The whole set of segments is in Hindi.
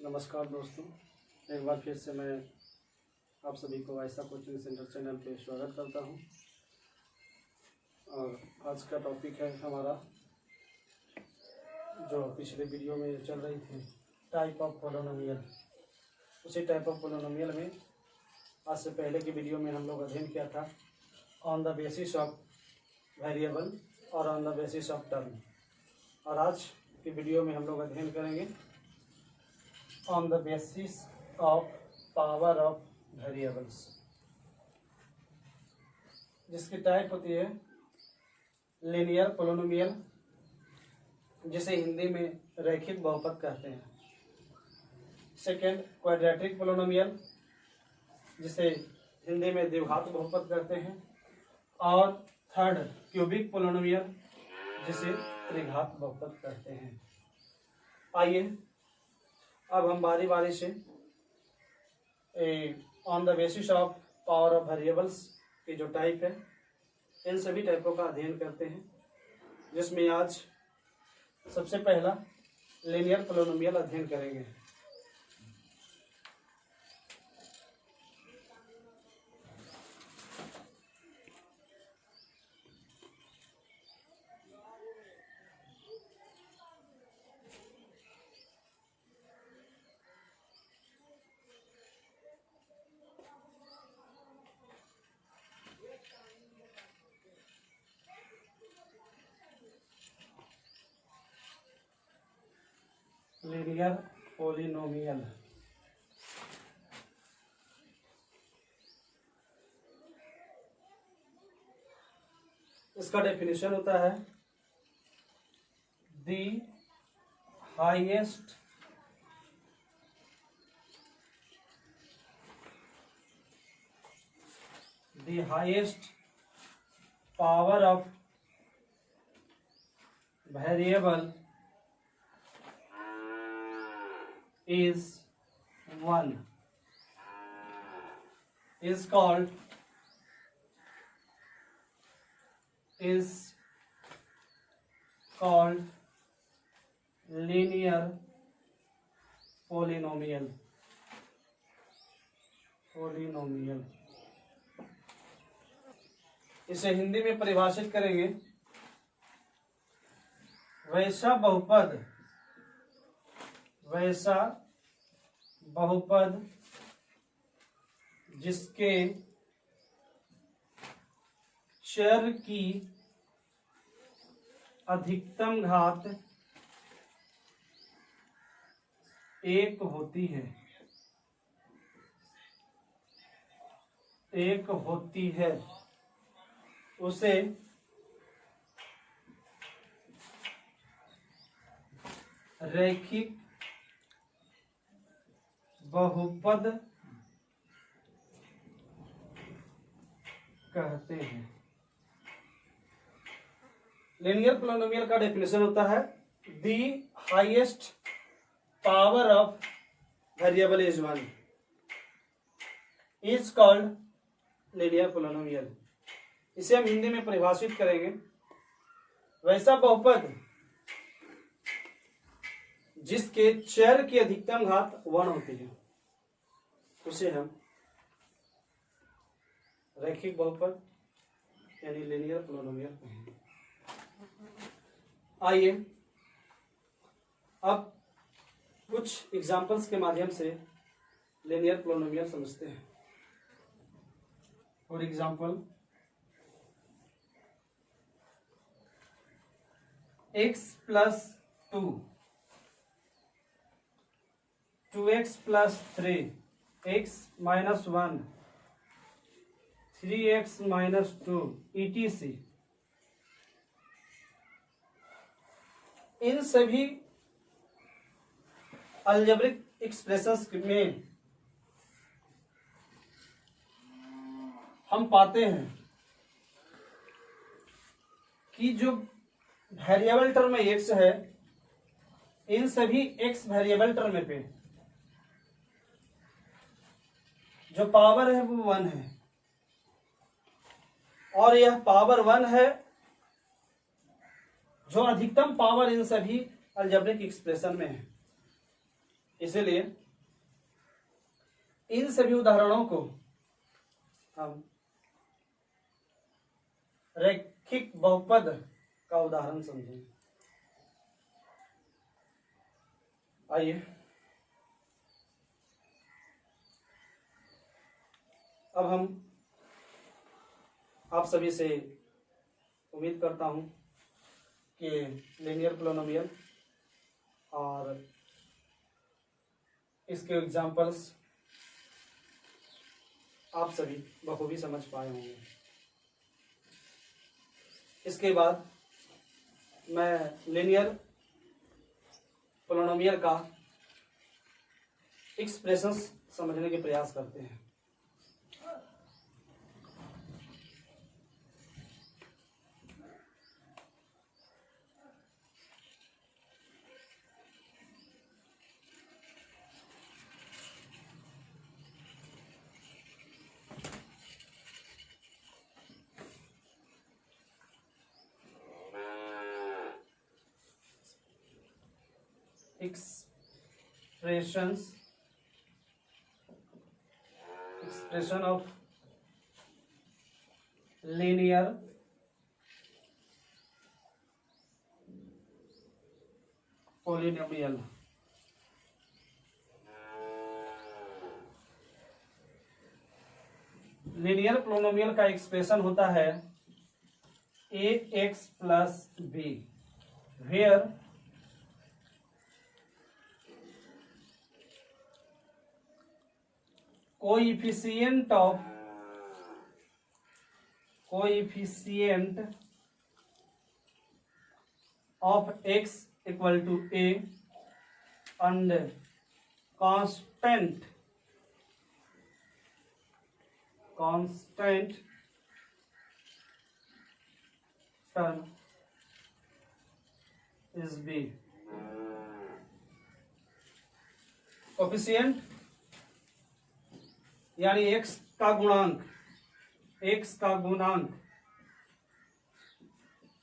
नमस्कार दोस्तों, एक बार फिर से मैं आप सभी को आयशा कोचिंग सेंटर चैनल पे स्वागत करता हूं। और आज का टॉपिक है हमारा जो पिछले वीडियो में चल रही थी, टाइप ऑफ पोलिनोमियल। उसी टाइप ऑफ पोलिनोमियल में आज से पहले की वीडियो में हम लोग अध्ययन किया था on the basis of variable और on the basis of term. और आज की वीडियो में हम लोग अध्ययन करेंगे on the basis of power of variables, जिसकी टाइप होती है लीनियर पोलिनोमियल, जिसे हिंदी में रैखिक बहुपद कहते हैं। सेकेंड, क्वाड्रेटिक पोलिनोमियल, जिसे हिंदी में द्विघात बहुपद कहते हैं। और थर्ड, क्यूबिक पोलिनोमियल, जिसे त्रिघात बहुपद कहते हैं। आइए अब हम बारी बारी से on the basis of power of variables की जो टाइप है, इन सभी टाइपों का अध्ययन करते हैं, जिसमें आज सबसे पहला लीनियर पोलिनोमियल अध्ययन करेंगे। लीनियर पोलिनोमियल इसका डेफिनेशन होता है the highest power of variable is 1 is called linear polynomial। इसे हिंदी में परिभाषित करेंगे वैसा बहुपद जिसके चर की अधिकतम घात 1 होती है, उसे रैखिक बहुपद कहते हैं। लीनियर पोलिनोमियल का डेफिनेशन होता है the highest power of variable is 1 is called linear polynomial. इसे हम हिंदी में परिभाषित करेंगे वैसा बहुपद जिसके चर की अधिकतम घात 1 होती है, उसे हम रैखिक बहुपद यानी लीनियर पोलिनोमियल कहेंगे। आइए अब कुछ एग्जांपल्स के माध्यम से लीनियर पोलिनोमियल समझते हैं। For example, x + 2 2x + 3 x - 1 3x - 2 etc। इन सभी अलजेब्रिक एक्सप्रेशंस में हम पाते हैं कि जो वेरिएबल टर्म में x है, इन सभी x वेरिएबल टर्म पे जो पावर है वो 1 है, और यह पावर 1 है जो अधिकतम पावर इन सभी अलजेब्रिक एक्सप्रेशन में है। इसीलिए इन सभी उदाहरणों को हम रैखिक बहुपद का उदाहरण समझेंगे। आइए अब हम आप सभी से उम्मीद करता हूं कि लीनियर पॉलिनोमियल और इसके एग्जाम्पल्स आप सभी बखूबी समझ पाए होंगे। इसके बाद मैं लीनियर पॉलिनोमियल का एक्सप्रेशंस समझने के प्रयास करते हैं। Expression of linear polynomial। Linear polynomial का एक्सप्रेशन होता है ax plus b, where coefficient of x equal to a and constant term is b। Coefficient यानी x का गुणांक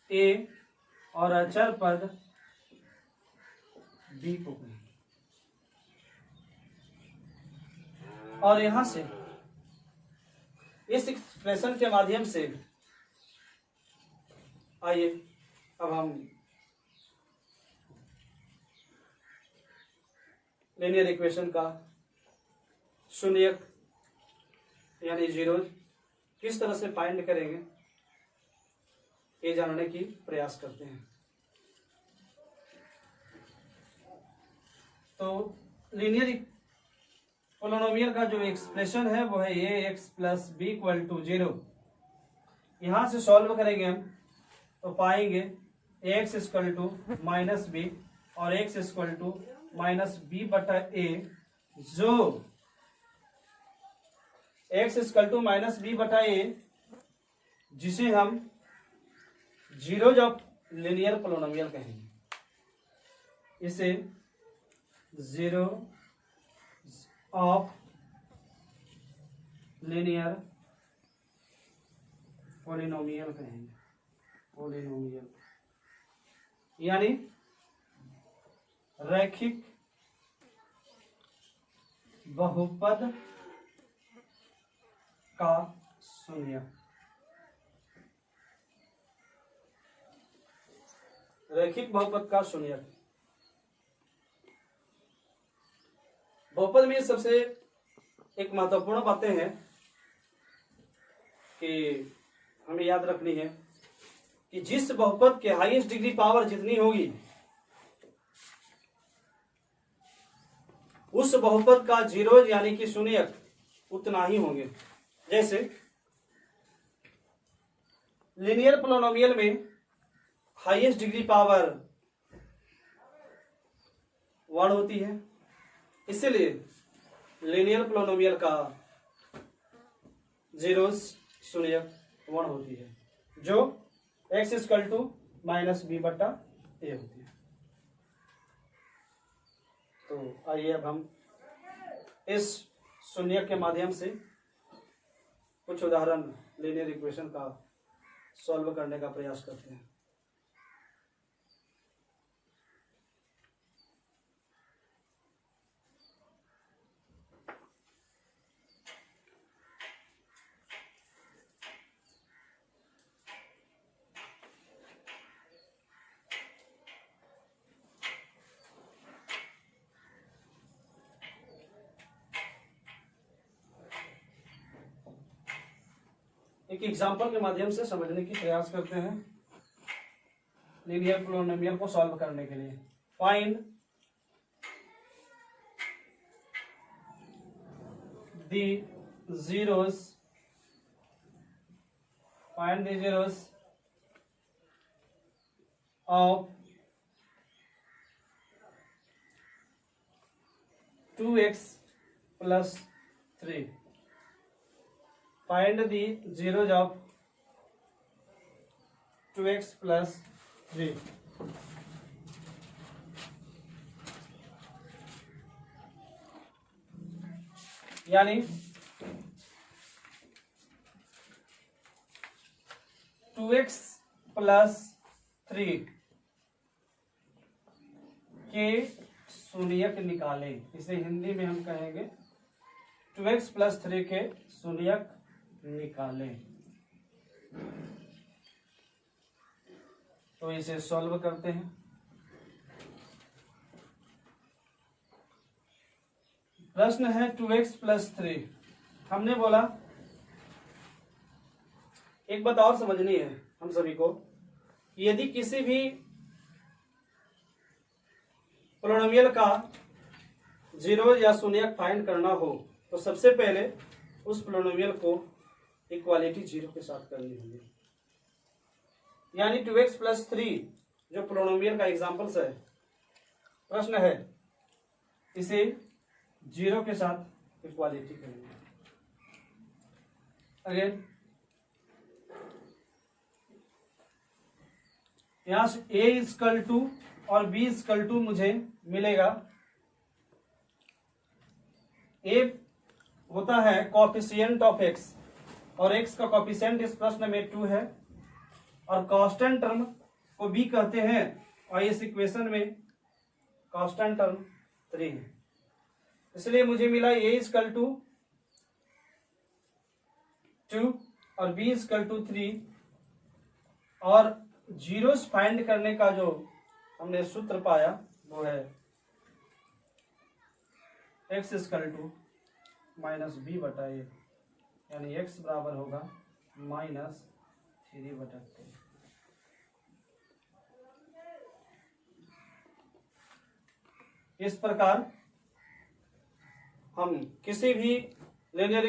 a और अचर पद b को कहें। और यहां से इस एक्सप्रेशन के माध्यम से आइए अब हम लीनियर इक्वेशन का शून्यक यानी जीरो किस तरह से फाइंड करेंगे ये जानने की प्रयास करते हैं। तो लीनियर पोलिनोमियल का जो एक्सप्रेशन है वो है ax plus B equal to 0। यहां से सॉल्व करेंगे हम तो पाएंगे ax equal to minus B और x equal to minus B बटा ए, जो x equal to minus B बटा ए जिसे हम जीरोज ऑफ लीनियर पोलिनोमियल कहेंगे। इसे जीरो ऑफ लीनियर पोलिनोमियल कहेंगे। पोलिनोमियल यानी रैखिक बहुपद का शून्यक। रैखिक बहुपद का शून्यक। बहुपद में सबसे एक महत्वपूर्ण बातें हैं कि हमें याद रखनी है कि जिस बहुपद के हाईएस्ट डिग्री पावर जितनी होगी उस बहुपद का जीरो यानी कि शून्यक उतना ही होंगे। जैसे लीनियर पोलिनोमियल में हाईएस्ट डिग्री पावर 1 होती है, इसलिए लीनियर पोलिनोमियल का जीरोस शून्यक 1 होती है, जो x equal to minus B बटा ए होती है। तो आइए अब हम इस शून्यक के माध्यम से कुछ उदाहरण लीनियर इक्वेशन का सॉल्व करने का प्रयास करते हैं। एक एग्जांपल के माध्यम से समझने की प्रयास करते हैं लीनियर पोलिनोमियल को सॉल्व करने के लिए। Find the zeros of 2x plus 3. Find the zeros of 2x plus 3. यानी 2x plus 3 के शून्यक निकालें। इसे हिंदी में हम कहेंगे 2x plus 3 के शून्यक निकालें। तो इसे सॉल्व करते हैं। प्रश्न है 2x plus 3। हमने बोला एक बात और समझनी है हम सभी को, यदि किसी भी पोलिनोमियल का जीरो या शून्यक फाइंड करना हो तो सबसे पहले उस पोलिनोमियल को इक्वालिटी जीरो के साथ करनी होगी। यानी 2x plus 3 जो पोलिनोमियल का एग्जांपल्स है, प्रश्न है इसे जीरो के साथ इक्वालिटी करेंगे। अगेन यहां से a इक्वल टू और b इक्वल टू मुझे मिलेगा। a होता है कोएफिशिएंट ऑफ x और x का कोएफिशिएंट इस प्रश्न में 2 है और कांस्टेंट टर्म को b कहते हैं और इस इक्वेशन में कांस्टेंट टर्म 3 है। इसलिए मुझे मिला a इक्वल टू 2 और b इक्वल टू 3 और जीरोस फाइंड करने का जो हमने सूत्र पाया वो है x equal to minus B बटा ए, यानी x बराबर होगा माइनस 3 बटा 2। इस प्रकार हम किसी भी लीनियर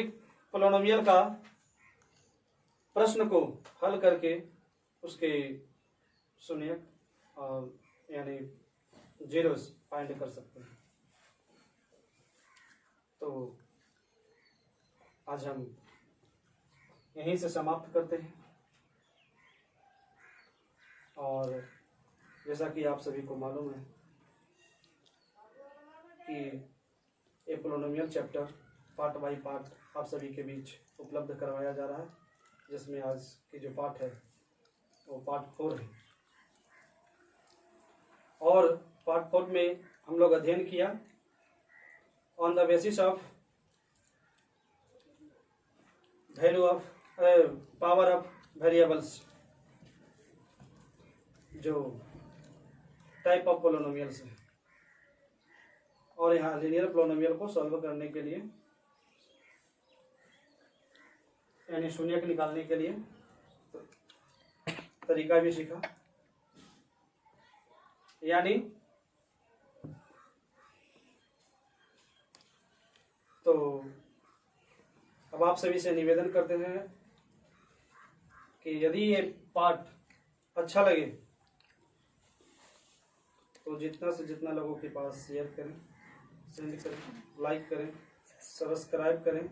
पोलिनोमियल का प्रश्न को हल करके उसके शून्यक और यानी जीरोस फाइंड कर सकते हैं। तो आज हम यहीं से समाप्त करते हैं और जैसा कि आप सभी को मालूम है कि ये polynomial chapter part by part आप सभी के बीच उपलब्ध करवाया जा रहा है, जिसमें आज की जो पार्ट है वो पार्ट 4 है। और पार्ट 4 में हम लोग अध्ययन किया on the basis of value of power of variables, जो टाइप ऑफ पोलिनोमियल्स है। और यहाँ लीनियर पोलिनोमियल को सॉल्व करने के लिए यानी शून्यक निकालने के लिए तरीका भी सीखा। यानी तो अब आप सभी से निवेदन करते हैं कि यदि ये पार्ट अच्छा लगे तो जितना से जितना लोगों के पास शेयर करें, सेंड करें, लाइक करें, सब्सक्राइब करें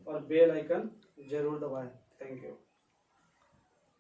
और बेल आइकन जरूर दबाएं। Thank you.